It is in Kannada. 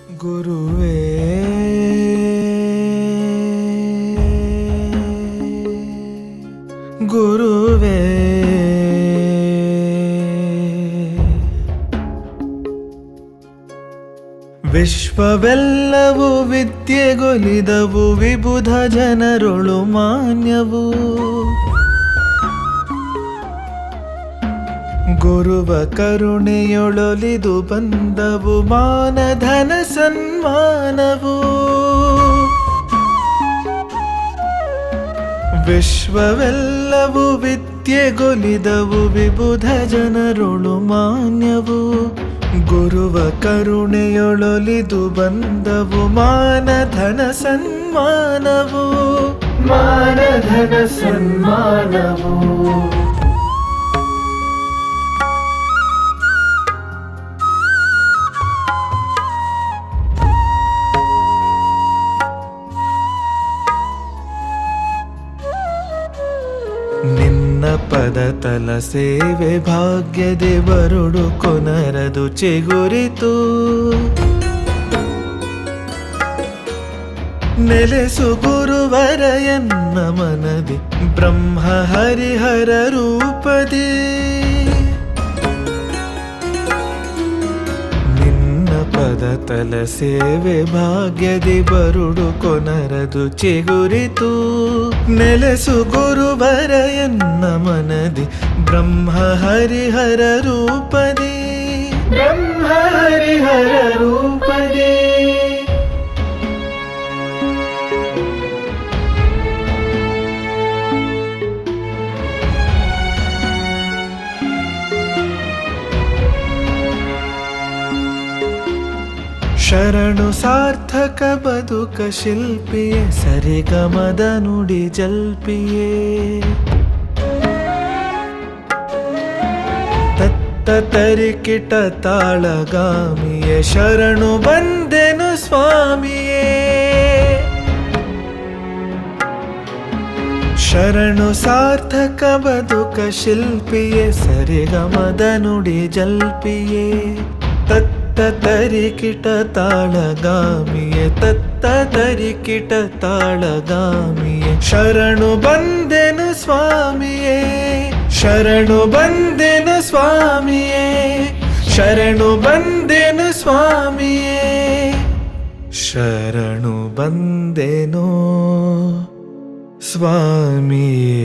ಗುರುವೇ ಗುರುವೇ ವಿಶ್ವವೆಲ್ಲವೂ ವಿದ್ಯೆಗೊಲಿದವು ವಿಬುಧ ಜನರೊಳು ಮಾನ್ಯವು ಗುರುವ ಕರುಣೆಯೊಳೊಲಿದು ಬಂದವು ಮಾನಧನ ಸನ್ಮಾನವು ವಿಶ್ವವೆಲ್ಲವೂ ವಿದ್ಯೆಗೊಲಿದವು ವಿಬುಧ ಜನರೊಳು ಮಾನ್ಯವು ಗುರುವ ಕರುಣೆಯೊಳೊಲಿದು ಬಂದವು ಮಾನಧನ ಸನ್ಮಾನವು ಮಾನಧನ ಸನ್ಮಾನವು ನಿನ್ನ ಪದತಲ ಸೇವೆ ಭಾಗ್ಯದೆ ಬರುಡು ಕೊನರದು ಚಿಗುರಿತು ನೆಲೆಸು ಗುರುವರ ಎನ್ನ ಮನದಿ ಬ್ರಹ್ಮ ಹರಿಹರ ರೂಪದಿ ಪದತಲ ಸೇವೆ ಭಾಗ್ಯದಿ ಬರುಡು ಕೊನರದು ಚಿಗುರಿತು ನೆಲೆಸು ಗುರುವರ ಎನ್ನ ಮನದಿ ಬ್ರಹ್ಮ ಹರಿಹರ ರೂಪದಿ ಬ್ರಹ್ಮ ಹರಿಹರ ರೂಪದಿ ಶರಣು ಸಾರ್ಥಕ ಬದುಕ ಶಿಲ್ಪಿಯೇ ಸರಿಗಮದ ನುಡಿ ಜಲ್ಪಿಯೇ ತತ್ತ ತರಿಕಿಟ ತಾಳಗಾಮಿಯೇ ಶರಣು ಬಂದೆನು ಸ್ವಾಮಿಯೇ ಶರಣು ಸಾರ್ಥಕ ಬದುಕ ಶಿಲ್ಪಿಯೇ ಸರಿಗಮದ ನುಡಿ ಜಲ್ಪಿಯೇ ತತ್ತ ತರಿಕಿಟ ತಾಳಗಾಮಿಯೇ ತತ್ತ ತರಿಕಿಟ ತಾಳಗಾಮಿಯೇ ಶರಣು ಬಂದೆನು ಸ್ವಾಮಿಯೇ ಶರಣು ಬಂದೆನು ಸ್ವಾಮಿಯೇ ಶರಣು ಬಂದೆನು ಸ್ವಾಮಿಯೇ ಶರಣು ಬಂದೆನು ಸ್ವಾಮಿಯೇ.